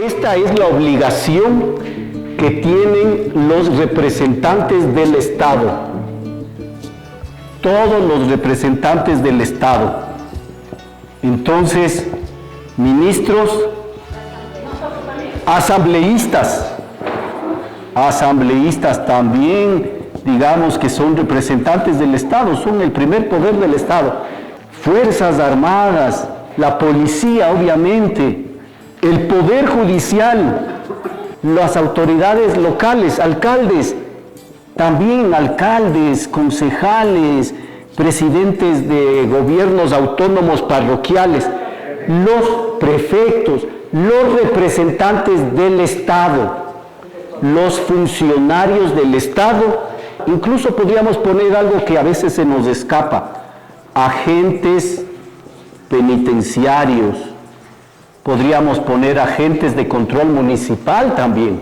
Esta es la obligación que tienen los representantes del Estado, todos los representantes del Estado. Entonces, ministros, asambleístas también, digamos que son representantes del Estado, son el primer poder del Estado. Fuerzas Armadas, la policía, obviamente, el Poder Judicial, las autoridades locales, alcaldes, también alcaldes, concejales, presidentes de gobiernos autónomos parroquiales, los prefectos, los representantes del Estado, los funcionarios del Estado, incluso podríamos poner algo que a veces se nos escapa, agentes penitenciarios, podríamos poner agentes de control municipal también.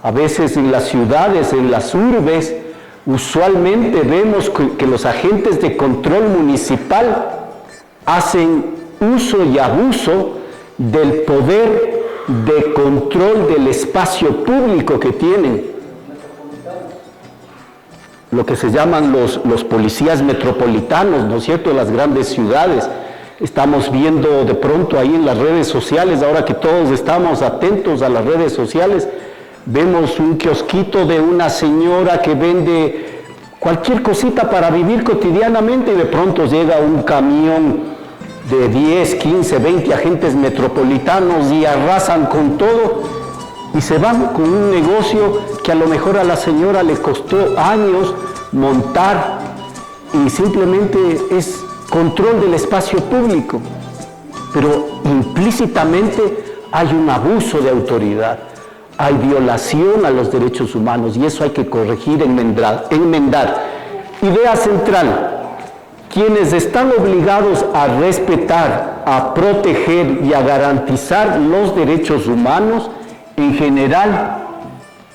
A veces en las ciudades, en las urbes, usualmente vemos que los agentes de control municipal hacen uso y abuso del poder de control del espacio público que tienen. Lo que se llaman los policías metropolitanos, ¿no es cierto?, de las grandes ciudades. Estamos viendo de pronto ahí en las redes sociales, ahora que todos estamos atentos a las redes sociales, vemos un kiosquito de una señora que vende cualquier cosita para vivir cotidianamente y de pronto llega un camión de 10, 15, 20 agentes metropolitanos y arrasan con todo y se van con un negocio que a lo mejor a la señora le costó años montar y simplemente es control del espacio público, pero implícitamente hay un abuso de autoridad, hay violación a los derechos humanos y eso hay que corregir, enmendar. Idea central: quienes están obligados a respetar, a proteger y a garantizar los derechos humanos en general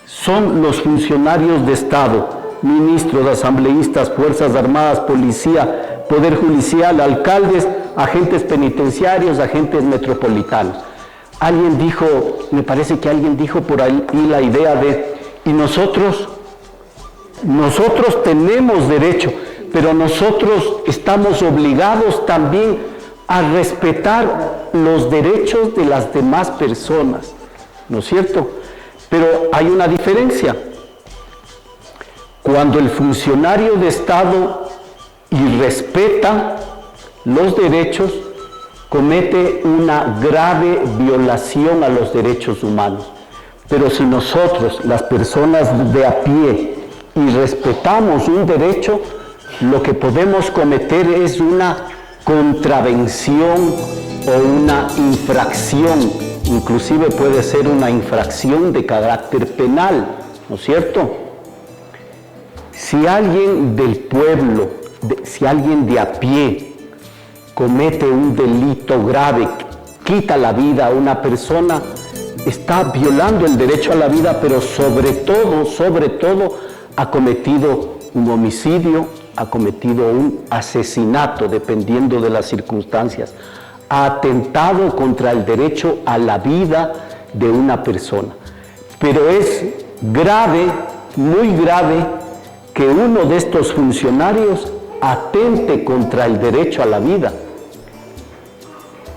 son los funcionarios de Estado, ministros, asambleístas, Fuerzas Armadas, policía, Poder Judicial, alcaldes, agentes penitenciarios, agentes metropolitanos. Alguien dijo, me parece que alguien dijo por ahí la idea de, y nosotros tenemos derecho, pero nosotros estamos obligados también a respetar los derechos de las demás personas, ¿no es cierto? Pero hay una diferencia. Cuando el funcionario de Estado irrespeta los derechos, comete una grave violación a los derechos humanos. Pero si nosotros, las personas de a pie, irrespetamos un derecho, lo que podemos cometer es una contravención o una infracción, inclusive puede ser una infracción de carácter penal, ¿no es cierto? Si alguien del pueblo, si alguien de a pie comete un delito grave, quita la vida a una persona, está violando el derecho a la vida, pero sobre todo, ha cometido un homicidio, ha cometido un asesinato, dependiendo de las circunstancias, ha atentado contra el derecho a la vida de una persona. Pero es grave, muy grave, que uno de estos funcionarios atente contra el derecho a la vida.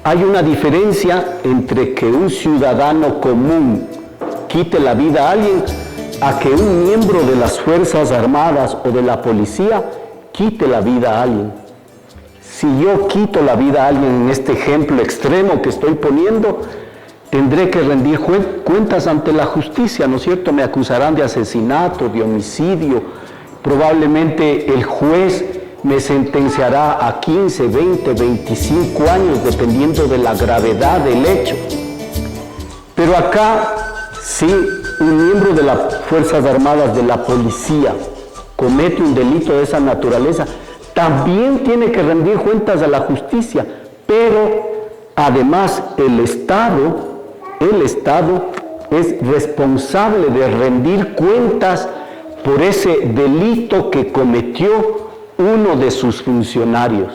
Hay una diferencia entre que un ciudadano común quite la vida a alguien, a que un miembro de las Fuerzas Armadas o de la policía quite la vida a alguien. Si yo quito la vida a alguien en este ejemplo extremo que estoy poniendo, tendré que rendir cuentas ante la justicia, ¿no es cierto? Me acusarán de asesinato, de homicidio, probablemente el juez me sentenciará a 15, 20, 25 años, dependiendo de la gravedad del hecho. Pero acá, si un miembro de las Fuerzas Armadas, de la policía, comete un delito de esa naturaleza, también tiene que rendir cuentas a la justicia, pero además el Estado es responsable de rendir cuentas por ese delito que cometió uno de sus funcionarios.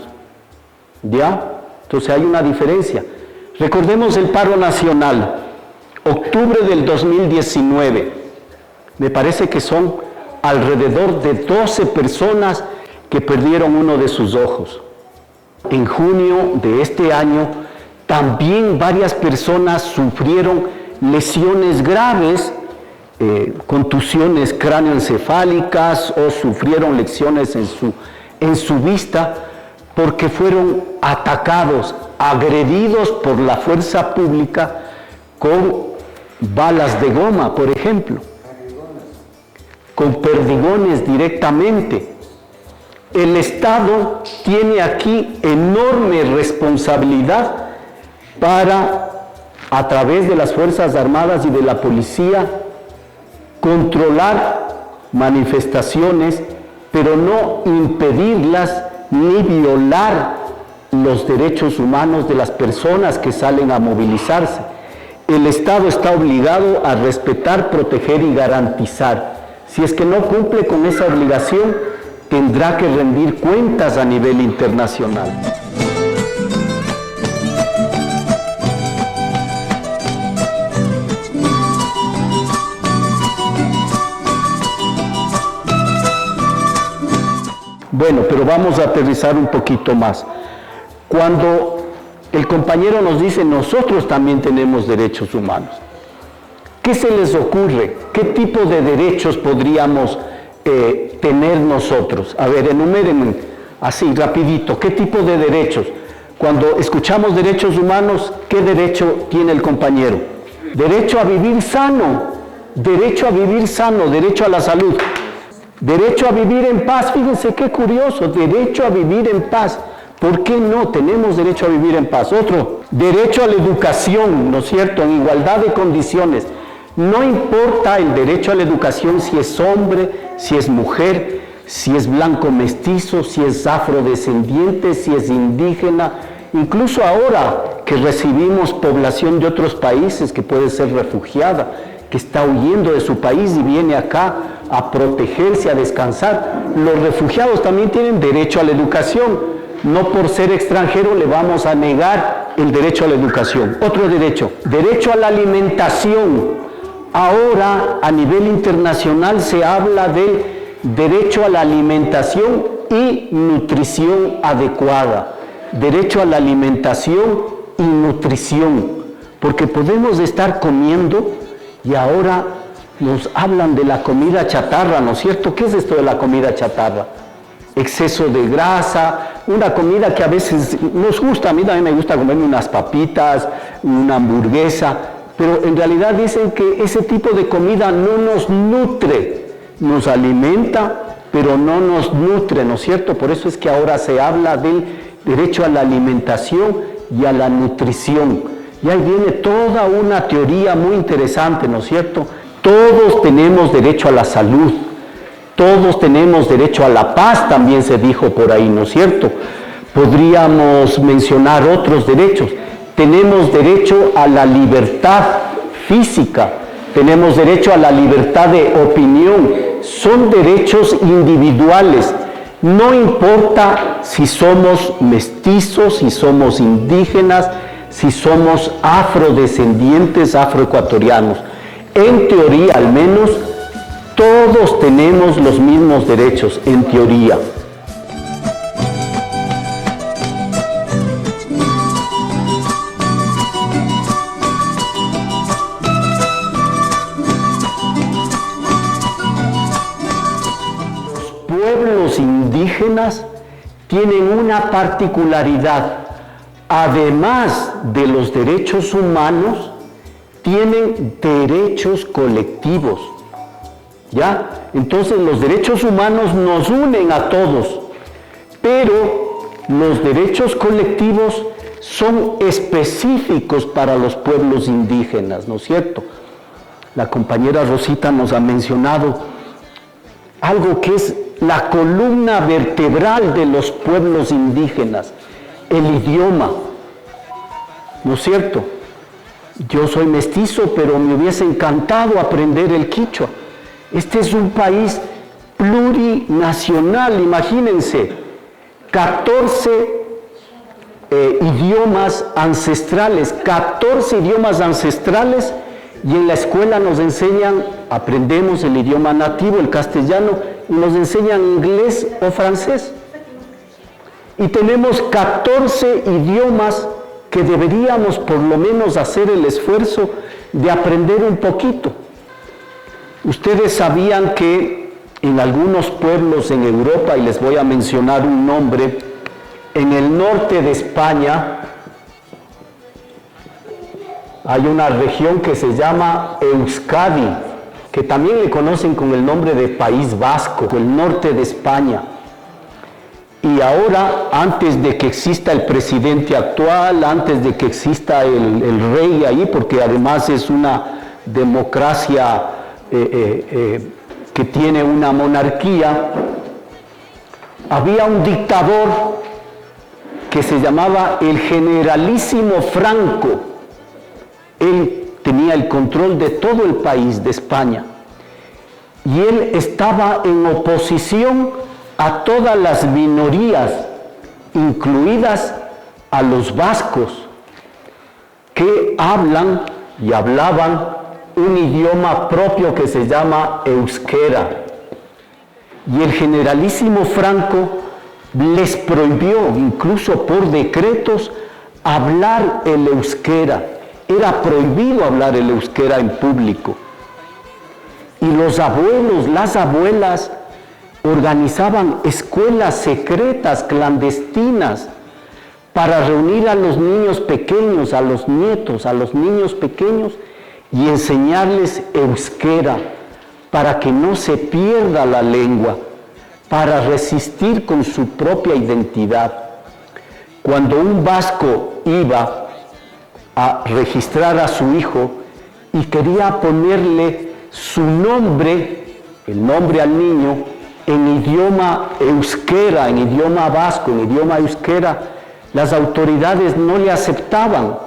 ¿Ya? Entonces hay una diferencia. Recordemos el paro nacional. octubre del 2019, me parece que son alrededor de 12 personas que perdieron uno de sus ojos. En junio de este año, también varias personas sufrieron lesiones graves, contusiones cráneoencefálicas o sufrieron lesiones en su vista porque fueron atacados, agredidos por la fuerza pública con balas de goma, por ejemplo, con perdigones directamente. El Estado tiene aquí enorme responsabilidad para, a través de las Fuerzas Armadas y de la policía, controlar manifestaciones, pero no impedirlas ni violar los derechos humanos de las personas que salen a movilizarse. El Estado está obligado a respetar, proteger y garantizar. Si es que no cumple con esa obligación, tendrá que rendir cuentas a nivel internacional. Bueno, pero vamos a aterrizar un poquito más. Cuando el compañero nos dice, nosotros también tenemos derechos humanos, ¿qué se les ocurre? ¿Qué tipo de derechos podríamos tener nosotros? A ver, enumérenme así, rapidito, ¿qué tipo de derechos? Cuando escuchamos derechos humanos, ¿qué derecho tiene el compañero? Derecho a vivir sano, derecho a la salud. Derecho a vivir en paz, fíjense qué curioso, derecho a vivir en paz. ¿Por qué no tenemos derecho a vivir en paz? Otro, derecho a la educación, ¿no es cierto?, en igualdad de condiciones. No importa el derecho a la educación si es hombre, si es mujer, si es blanco mestizo, si es afrodescendiente, si es indígena. Incluso ahora que recibimos población de otros países que puede ser refugiada, que está huyendo de su país y viene acá a protegerse, a descansar. Los refugiados también tienen derecho a la educación. No por ser extranjero le vamos a negar el derecho a la educación. Otro derecho, derecho a la alimentación. Ahora a nivel internacional se habla del derecho a la alimentación y nutrición adecuada. Derecho a la alimentación y nutrición, porque podemos estar comiendo y ahora nos hablan de la comida chatarra, ¿no es cierto? ¿Qué es esto de la comida chatarra? Exceso de grasa, una comida que a veces nos gusta, a mí también me gusta comerme unas papitas, una hamburguesa, pero en realidad dicen que ese tipo de comida no nos nutre, nos alimenta, pero no nos nutre, ¿no es cierto? Por eso es que ahora se habla del derecho a la alimentación y a la nutrición. Y ahí viene toda una teoría muy interesante, ¿no es cierto? Todos tenemos derecho a la salud, todos tenemos derecho a la paz, también se dijo por ahí, ¿no es cierto? Podríamos mencionar otros derechos. Tenemos derecho a la libertad física, tenemos derecho a la libertad de opinión, son derechos individuales. No importa si somos mestizos, si somos indígenas, si somos afrodescendientes, afroecuatorianos. En teoría, al menos, todos tenemos los mismos derechos, en teoría. Los pueblos indígenas tienen una particularidad. Además de los derechos humanos, tienen derechos colectivos, ¿ya? Entonces los derechos humanos nos unen a todos, pero los derechos colectivos son específicos para los pueblos indígenas, ¿no es cierto? La compañera Rosita nos ha mencionado algo que es la columna vertebral de los pueblos indígenas, el idioma, ¿no es cierto? Yo soy mestizo, pero me hubiese encantado aprender el quichua. Este es un país plurinacional, imagínense, 14 idiomas ancestrales, 14 idiomas ancestrales Y en la escuela nos enseñan, aprendemos el idioma nativo, el castellano, y nos enseñan inglés o francés. Y tenemos 14 idiomas que deberíamos por lo menos hacer el esfuerzo de aprender un poquito. Ustedes sabían que en algunos pueblos en Europa, y les voy a mencionar un nombre, en el norte de España hay una región que se llama Euskadi, que también le conocen con el nombre de País Vasco, el norte de España. Y ahora, antes de que exista el presidente actual, antes de que exista el rey ahí, porque además es una democracia que tiene una monarquía, había un dictador que se llamaba el Generalísimo Franco. Él tenía el control de todo el país de España y él estaba en oposición a todas las minorías, incluidas a los vascos, que hablan y hablaban un idioma propio que se llama euskera. Y el Generalísimo Franco les prohibió, incluso por decretos, hablar el euskera. Era prohibido hablar el euskera en público. Y los abuelos, las abuelas, organizaban escuelas secretas, clandestinas, para reunir a los niños pequeños, a los nietos, a los niños pequeños, y enseñarles euskera, para que no se pierda la lengua, para resistir con su propia identidad. Cuando un vasco iba a registrar a su hijo y quería ponerle su nombre, el nombre al niño, en idioma euskera, en idioma vasco, en idioma euskera, las autoridades no le aceptaban.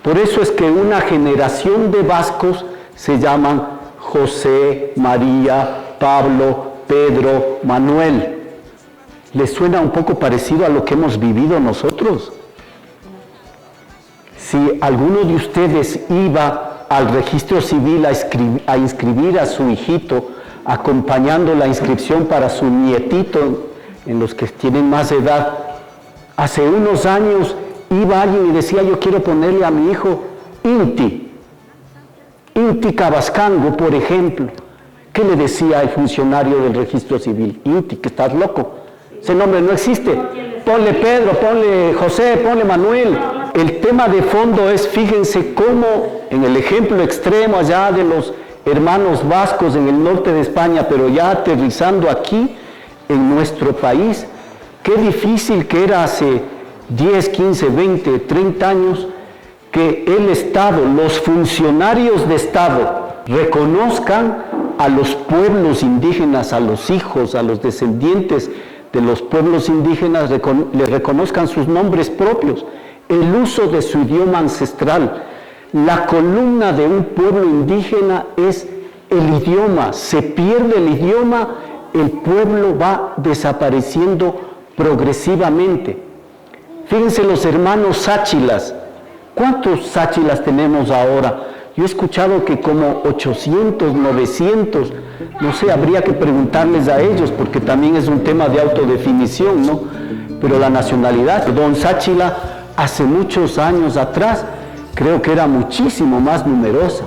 Por eso es que una generación de vascos se llaman José, María, Pablo, Pedro, Manuel. ¿Les suena un poco parecido a lo que hemos vivido nosotros? Si alguno de ustedes iba al registro civil a inscribir a su hijito, acompañando la inscripción para su nietito, en los que tienen más edad, hace unos años iba alguien y decía: yo quiero ponerle a mi hijo Inti Cabascango, por ejemplo. ¿Qué le decía el funcionario del registro civil? Inti, que estás loco, ese nombre no existe. Ponle Pedro, ponle José, ponle Manuel. El tema de fondo es, fíjense cómo en el ejemplo extremo allá de los hermanos vascos en el norte de España, pero ya aterrizando aquí en nuestro país, qué difícil que era hace 10, 15, 20, 30 años que el Estado, los funcionarios de Estado, reconozcan a los pueblos indígenas, a los hijos, a los descendientes de los pueblos indígenas, les reconozcan sus nombres propios, el uso de su idioma ancestral. La columna de un pueblo indígena es el idioma. Se pierde el idioma, el pueblo va desapareciendo progresivamente. Fíjense los hermanos sáchilas. ¿Cuántos sáchilas tenemos ahora? Yo he escuchado que como 800, 900, no sé, habría que preguntarles a ellos, porque también es un tema de autodefinición, ¿no? Pero la nacionalidad, don Sáchila, hace muchos años atrás, creo que era muchísimo más numerosa.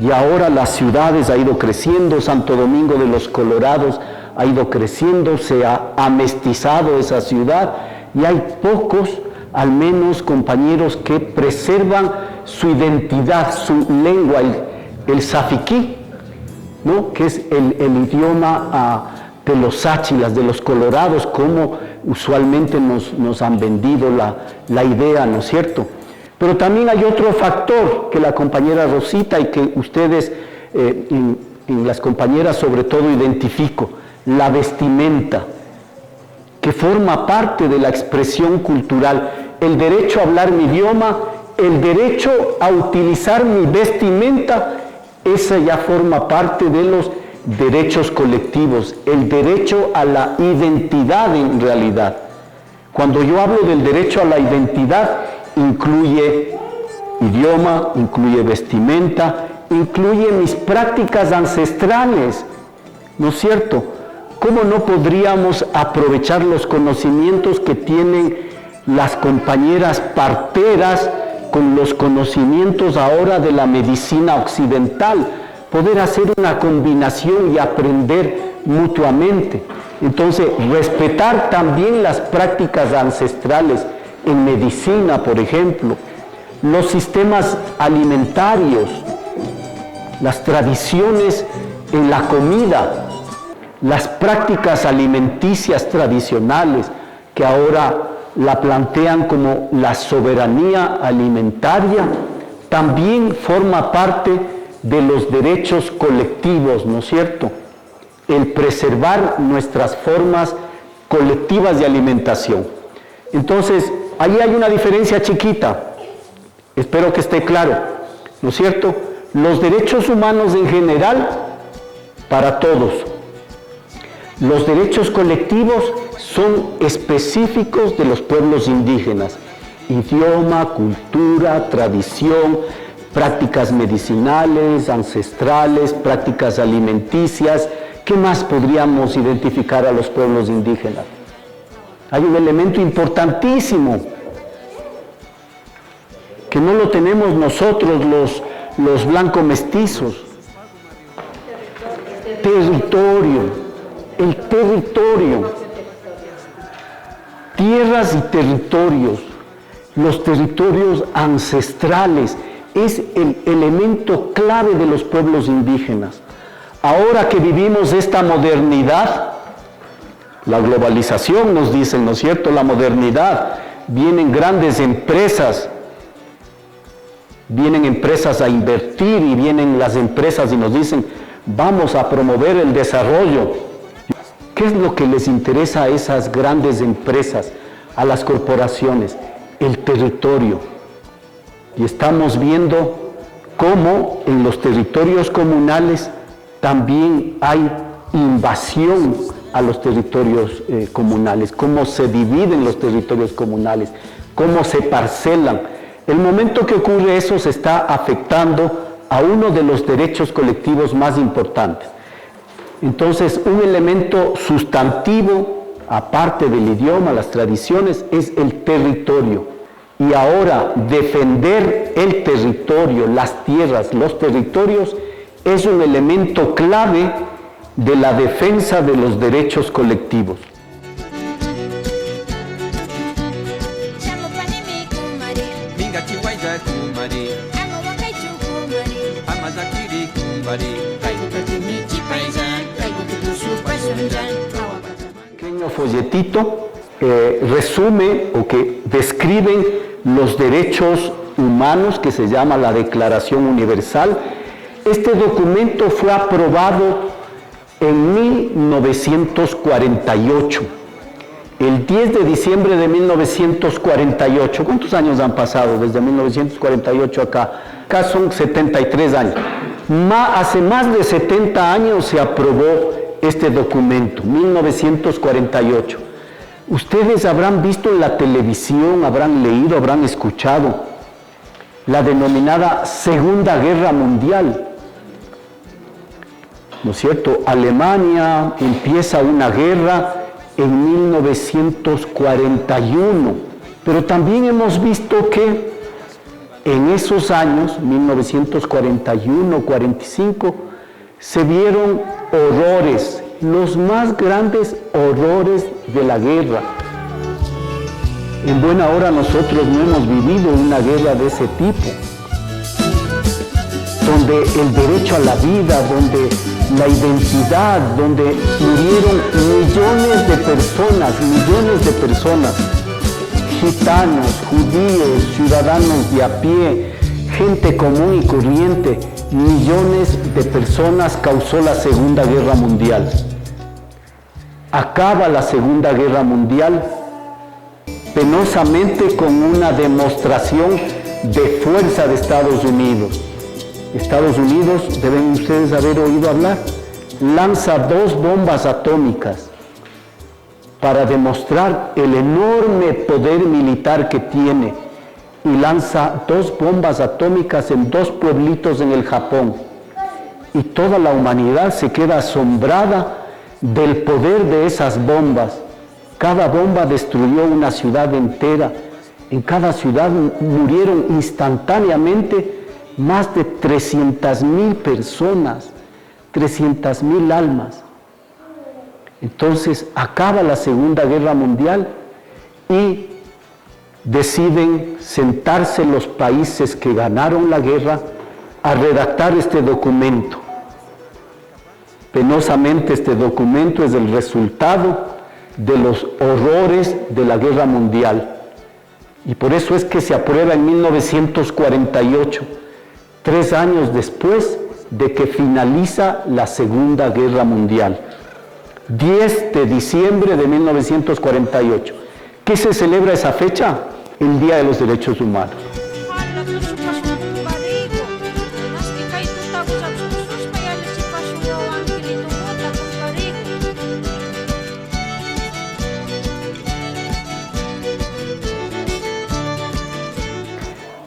Y ahora las ciudades ha ido creciendo, Santo Domingo de los Colorados ha ido creciendo, se ha amestizado esa ciudad, y hay pocos, al menos, compañeros que preservan su identidad, su lengua, el safiquí, ¿no? Que es el idioma de los sáchilas, de los colorados, como usualmente nos han vendido la idea, ¿no es cierto? Pero también hay otro factor que la compañera Rosita y que ustedes, en las compañeras sobre todo, identifico: la vestimenta, que forma parte de la expresión cultural. El derecho a hablar mi idioma, el derecho a utilizar mi vestimenta, esa ya forma parte de los derechos colectivos, el derecho a la identidad en realidad. Cuando yo hablo del derecho a la identidad, incluye idioma, incluye vestimenta, incluye mis prácticas ancestrales, ¿no es cierto? ¿Cómo no podríamos aprovechar los conocimientos que tienen las compañeras parteras con los conocimientos ahora de la medicina occidental? Poder hacer una combinación y aprender mutuamente. Entonces, respetar también las prácticas ancestrales en medicina, por ejemplo, los sistemas alimentarios, las tradiciones en la comida, las prácticas alimenticias tradicionales que ahora la plantean como la soberanía alimentaria, también forma parte de los derechos colectivos, ¿no es cierto? El preservar nuestras formas colectivas de alimentación. Entonces, ahí hay una diferencia chiquita, espero que esté claro, ¿no es cierto? Los derechos humanos en general, para todos. Los derechos colectivos son específicos de los pueblos indígenas. Idioma, cultura, tradición, prácticas medicinales, ancestrales, prácticas alimenticias. ¿Qué más podríamos identificar a los pueblos indígenas? Hay un elemento importantísimo que no lo tenemos nosotros los blancos mestizos. Territorio. El territorio. Tierras y territorios. Los territorios ancestrales es el elemento clave de los pueblos indígenas. Ahora que vivimos esta modernidad, la globalización nos dicen, ¿no es cierto? La modernidad, vienen grandes empresas, vienen empresas a invertir y vienen las empresas y nos dicen, vamos a promover el desarrollo. ¿Qué es lo que les interesa a esas grandes empresas, a las corporaciones? El territorio. Y estamos viendo cómo en los territorios comunales también hay invasión a los territorios comunales, cómo se dividen los territorios comunales, cómo se parcelan. El momento que ocurre eso se está afectando a uno de los derechos colectivos más importantes. Entonces, un elemento sustantivo, aparte del idioma, las tradiciones, es el territorio. Y ahora, defender el territorio, las tierras, los territorios, es un elemento clave de la defensa de los derechos colectivos. Un pequeño folletito resume o que describen los derechos humanos que se llama la Declaración Universal. Este documento fue aprobado en 1948, el 10 de diciembre de 1948. ¿Cuántos años han pasado desde 1948 acá? Acá son 73 años. Hace más de 70 años se aprobó este documento, 1948. Ustedes habrán visto en la televisión, habrán leído, habrán escuchado la denominada Segunda Guerra Mundial. ¿No es cierto? Alemania empieza una guerra en 1941, pero también hemos visto que en esos años, 1941-45, se vieron horrores, los más grandes horrores de la guerra. En buena hora nosotros no hemos vivido una guerra de ese tipo, donde el derecho a la vida, donde la identidad, donde murieron millones de personas, gitanos, judíos, ciudadanos de a pie, gente común y corriente, millones de personas causó la Segunda Guerra Mundial. Acaba la Segunda Guerra Mundial penosamente con una demostración de fuerza de Estados Unidos. Estados Unidos, deben ustedes haber oído hablar, lanza 2 bombas atómicas para demostrar el enorme poder militar que tiene y lanza 2 bombas atómicas en 2 pueblitos en el Japón. Y toda la humanidad se queda asombrada del poder de esas bombas. Cada bomba destruyó una ciudad entera. En cada ciudad murieron instantáneamente más de 300,000 personas, 300,000 almas. Entonces acaba la Segunda Guerra Mundial y deciden sentarse los países que ganaron la guerra a redactar este documento. Penosamente, este documento es el resultado de los horrores de la Guerra Mundial. Y por eso es que se aprueba en 1948, 3 años después de que finaliza la Segunda Guerra Mundial. 10 de diciembre de 1948. ¿Qué se celebra esa fecha? El Día de los Derechos Humanos.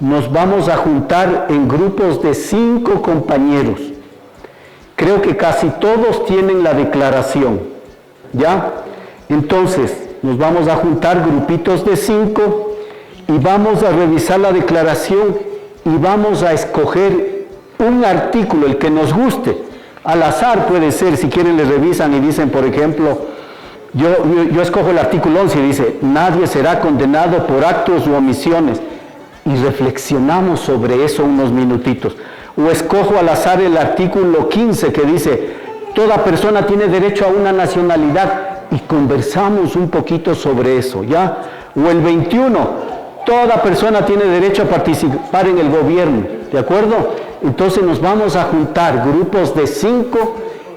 Nos vamos a juntar en grupos de 5 compañeros. Creo que casi todos tienen la declaración, ¿ya? Entonces, nos vamos a juntar grupitos de 5 y vamos a revisar la declaración y vamos a escoger un artículo, el que nos guste. Al azar puede ser, si quieren le revisan y dicen, por ejemplo, yo escojo el artículo 11 y dice, nadie será condenado por actos u omisiones. Y reflexionamos sobre eso unos minutitos. O escojo al azar el artículo 15 que dice, toda persona tiene derecho a una nacionalidad, y conversamos un poquito sobre eso, ¿ya? O el 21, toda persona tiene derecho a participar en el gobierno, ¿de acuerdo? Entonces nos vamos a juntar grupos de 5,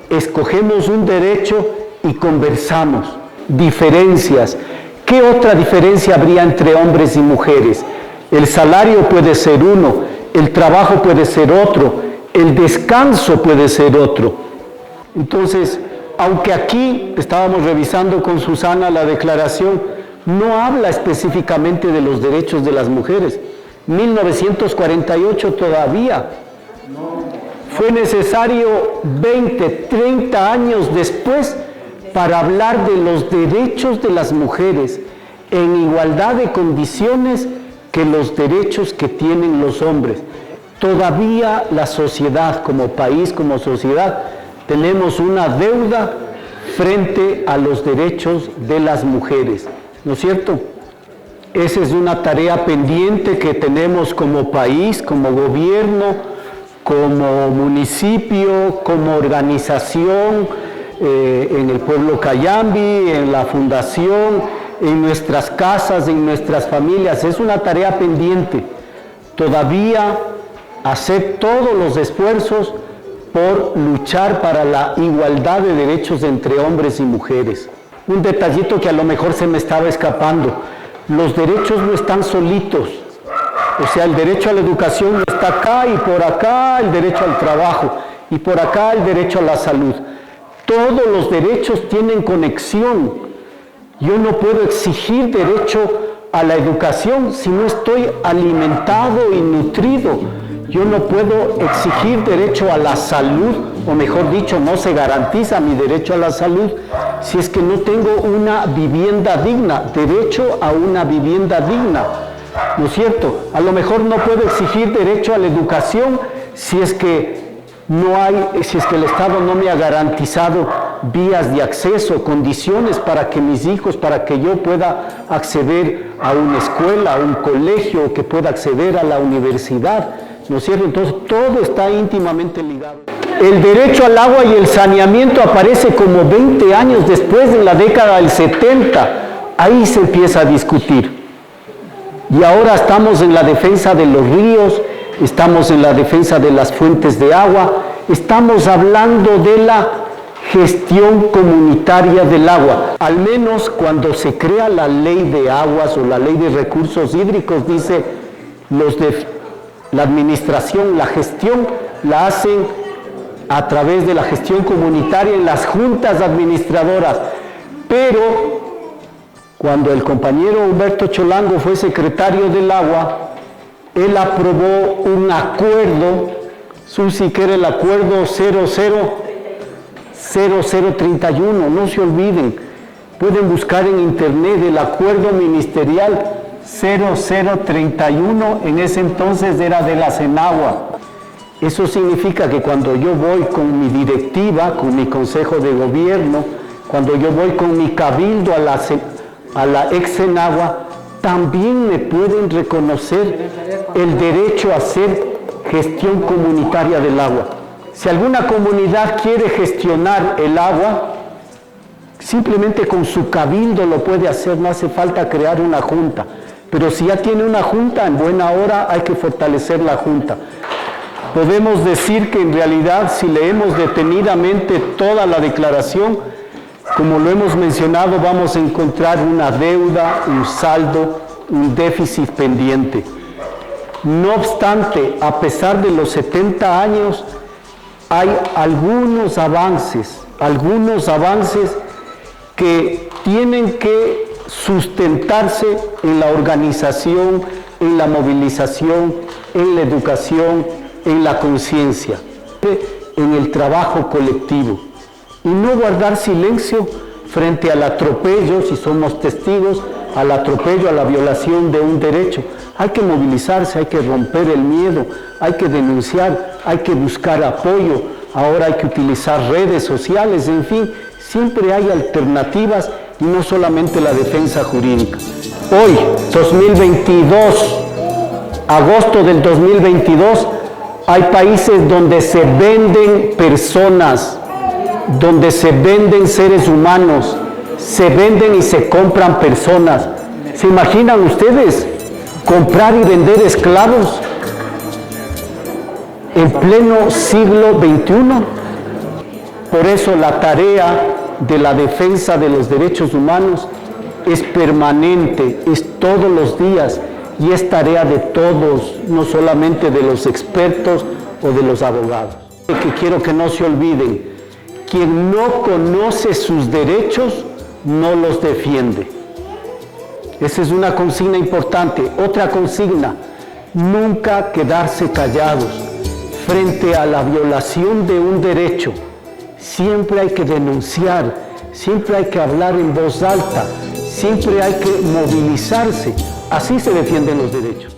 escogemos un derecho y conversamos. Diferencias. ¿Qué otra diferencia habría entre hombres y mujeres? El salario puede ser uno, el trabajo puede ser otro, el descanso puede ser otro. Entonces, aunque aquí estábamos revisando con Susana la declaración, no habla específicamente de los derechos de las mujeres. 1948 todavía. Fue necesario 20, 30 años después para hablar de los derechos de las mujeres en igualdad de condiciones que los derechos que tienen los hombres. Todavía la sociedad, como país, como sociedad, tenemos una deuda frente a los derechos de las mujeres, ¿no es cierto? Esa es una tarea pendiente que tenemos como país, como gobierno, como municipio, como organización, en el pueblo Cayambi, en la fundación, en nuestras casas, en nuestras familias. Es una tarea pendiente. Todavía hacer todos los esfuerzos por luchar para la igualdad de derechos entre hombres y mujeres. Un detallito que a lo mejor se me estaba escapando. Los derechos no están solitos. O sea, el derecho a la educación no está acá y por acá el derecho al trabajo y por acá el derecho a la salud. Todos los derechos tienen conexión. Yo no puedo exigir derecho a la educación si no estoy alimentado y nutrido. Yo no puedo exigir derecho a la salud, o mejor dicho, no se garantiza mi derecho a la salud si es que no tengo una vivienda digna, derecho a una vivienda digna, ¿no es cierto? A lo mejor no puedo exigir derecho a la educación si es que el Estado no me ha garantizado vías de acceso, condiciones para que mis hijos, para que yo pueda acceder a una escuela, a un colegio, que pueda acceder a la universidad, ¿no es cierto? Entonces todo está íntimamente ligado. El derecho al agua y el saneamiento aparece como 20 años después, en la década del 70. Ahí se empieza a discutir. Y ahora estamos en la defensa de los ríos, estamos en la defensa de las fuentes de agua, estamos hablando de la gestión comunitaria del agua. Al menos cuando se crea la ley de aguas o la ley de recursos hídricos, dice, la administración, la gestión, la hacen a través de la gestión comunitaria en las juntas administradoras. Pero cuando el compañero Humberto Cholango fue secretario del agua, él aprobó un acuerdo, Susi, que era el acuerdo 0031, no se olviden, pueden buscar en internet el acuerdo ministerial 0031, en ese entonces era de la CENAGUA. Eso significa que cuando yo voy con mi directiva, con mi consejo de gobierno, cuando yo voy con mi cabildo a la ex CENAGUA, también me pueden reconocer el derecho a hacer gestión comunitaria del agua. Si alguna comunidad quiere gestionar el agua, simplemente con su cabildo lo puede hacer, no hace falta crear una junta. Pero si ya tiene una junta, en buena hora hay que fortalecer la junta. Podemos decir que en realidad, si leemos detenidamente toda la declaración, como lo hemos mencionado, vamos a encontrar una deuda, un saldo, un déficit pendiente. No obstante, a pesar de los 70 años, hay algunos avances que tienen que sustentarse en la organización, en la movilización, en la educación, en la conciencia, en el trabajo colectivo. Y no guardar silencio frente al atropello, si somos testigos, al atropello, a la violación de un derecho. Hay que movilizarse, hay que romper el miedo, hay que denunciar, hay que buscar apoyo, ahora hay que utilizar redes sociales, en fin, siempre hay alternativas y no solamente la defensa jurídica. Hoy, 2022, agosto del 2022, hay países donde se venden personas, donde se venden seres humanos, se venden y se compran personas. ¿Se imaginan ustedes comprar y vender esclavos en pleno siglo XXI? Por eso la tarea de la defensa de los derechos humanos es permanente, es todos los días y es tarea de todos, no solamente de los expertos o de los abogados. Que quiero que no se olviden, quien no conoce sus derechos no los defiende. Esa es una consigna importante. Otra consigna, nunca quedarse callados frente a la violación de un derecho. Siempre hay que denunciar, siempre hay que hablar en voz alta, siempre hay que movilizarse. Así se defienden los derechos.